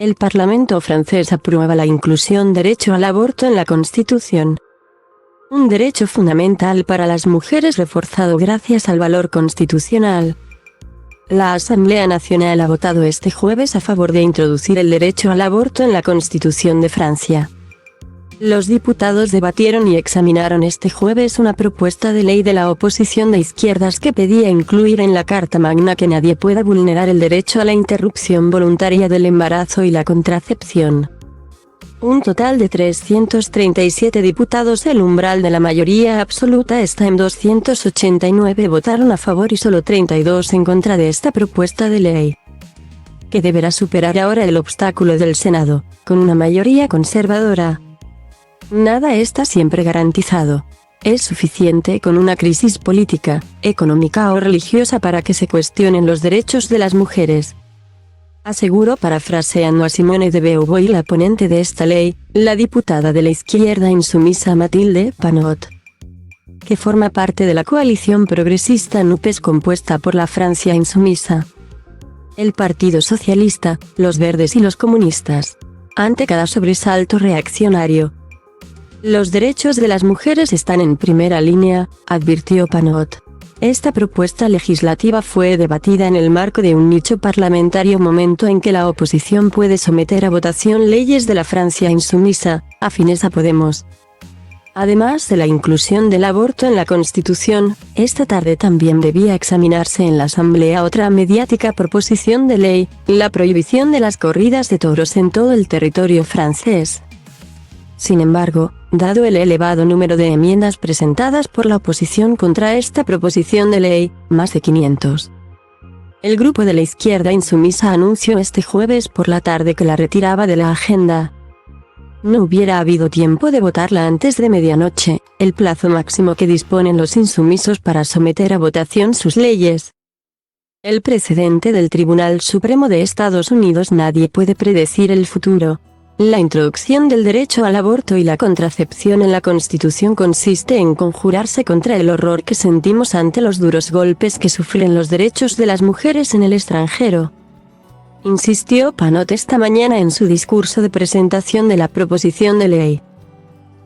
El Parlamento francés aprueba la inclusión derecho al aborto en la Constitución. Un derecho fundamental para las mujeres reforzado gracias al valor constitucional. La Asamblea Nacional ha votado este jueves a favor de introducir el derecho al aborto en la Constitución de Francia. Los diputados debatieron y examinaron este jueves una propuesta de ley de la oposición de izquierdas que pedía incluir en la Carta Magna que nadie pueda vulnerar el derecho a la interrupción voluntaria del embarazo y la contracepción. Un total de 337 diputados, el umbral de la mayoría absoluta está en 289, votaron a favor y solo 32 en contra de esta propuesta de ley, que deberá superar ahora el obstáculo del Senado, con una mayoría conservadora. Nada está siempre garantizado. Es suficiente con una crisis política, económica o religiosa para que se cuestionen los derechos de las mujeres. Aseguró, parafraseando a Simone de Beauvoir, la ponente de esta ley, la diputada de la izquierda insumisa Mathilde Panot, que forma parte de la coalición progresista NUPES compuesta por la Francia insumisa, el Partido Socialista, los Verdes y los comunistas. Ante cada sobresalto reaccionario, los derechos de las mujeres están en primera línea, advirtió Panot. Esta propuesta legislativa fue debatida en el marco de un nicho parlamentario, momento en que la oposición puede someter a votación leyes de la Francia insumisa, afines a Podemos. Además de la inclusión del aborto en la Constitución, esta tarde también debía examinarse en la Asamblea otra mediática proposición de ley, la prohibición de las corridas de toros en todo el territorio francés. Sin embargo, dado el elevado número de enmiendas presentadas por la oposición contra esta proposición de ley, más de 500, el grupo de la izquierda insumisa anunció este jueves por la tarde que la retiraba de la agenda. No hubiera habido tiempo de votarla antes de medianoche, el plazo máximo que disponen los insumisos para someter a votación sus leyes. El precedente del Tribunal Supremo de Estados Unidos: nadie puede predecir el futuro. La introducción del derecho al aborto y la contracepción en la Constitución consiste en conjurarse contra el horror que sentimos ante los duros golpes que sufren los derechos de las mujeres en el extranjero, insistió Panot esta mañana en su discurso de presentación de la proposición de ley.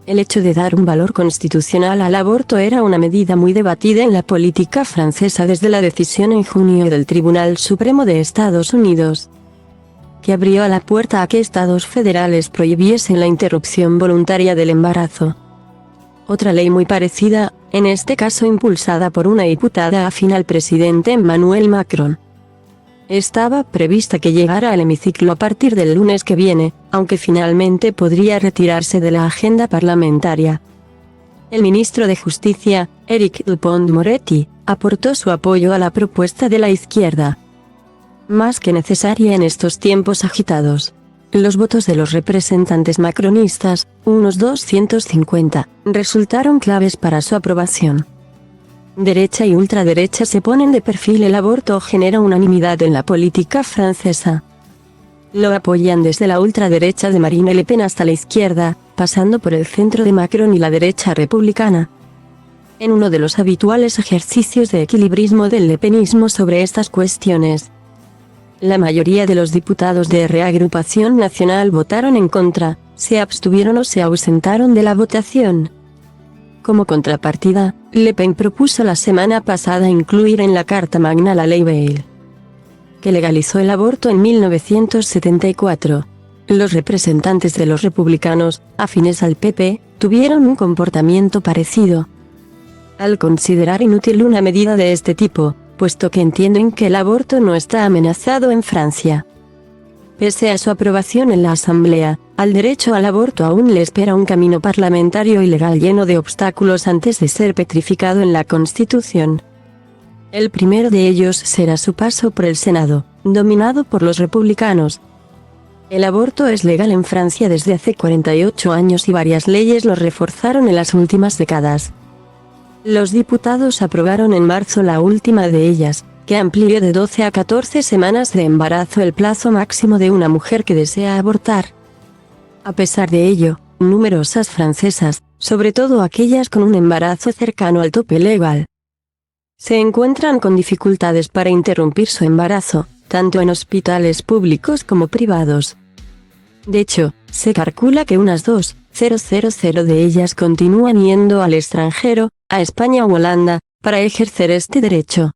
El hecho de dar un valor constitucional al aborto era una medida muy debatida en la política francesa desde la decisión en junio del Tribunal Supremo de Estados Unidos, que abrió la puerta a que estados federales prohibiesen la interrupción voluntaria del embarazo. Otra ley muy parecida, en este caso impulsada por una diputada afín al presidente Emmanuel Macron, estaba prevista que llegara al hemiciclo a partir del lunes que viene, aunque finalmente podría retirarse de la agenda parlamentaria. El ministro de Justicia, Éric Dupond-Moretti, aportó su apoyo a la propuesta de la izquierda, más que necesaria en estos tiempos agitados. Los votos de los representantes macronistas, unos 250, resultaron claves para su aprobación. Derecha y ultraderecha se ponen de perfil. El aborto genera unanimidad en la política francesa. Lo apoyan desde la ultraderecha de Marine Le Pen hasta la izquierda, pasando por el centro de Macron y la derecha republicana. En uno de los habituales ejercicios de equilibrismo del lepenismo sobre estas cuestiones, la mayoría de los diputados de Reagrupación Nacional votaron en contra, se abstuvieron o se ausentaron de la votación. Como contrapartida, Le Pen propuso la semana pasada incluir en la Carta Magna la Ley Veil, que legalizó el aborto en 1974. Los representantes de los republicanos, afines al PP, tuvieron un comportamiento parecido, al considerar inútil una medida de este tipo, puesto que entienden que el aborto no está amenazado en Francia. Pese a su aprobación en la Asamblea, al derecho al aborto aún le espera un camino parlamentario y legal lleno de obstáculos antes de ser petrificado en la Constitución. El primero de ellos será su paso por el Senado, dominado por los republicanos. El aborto es legal en Francia desde hace 48 años y varias leyes lo reforzaron en las últimas décadas. Los diputados aprobaron en marzo la última de ellas, que amplió de 12 a 14 semanas de embarazo el plazo máximo de una mujer que desea abortar. A pesar de ello, numerosas francesas, sobre todo aquellas con un embarazo cercano al tope legal, se encuentran con dificultades para interrumpir su embarazo, tanto en hospitales públicos como privados. De hecho, se calcula que unas 2.000 de ellas continúan yendo al extranjero, a España u Holanda, para ejercer este derecho.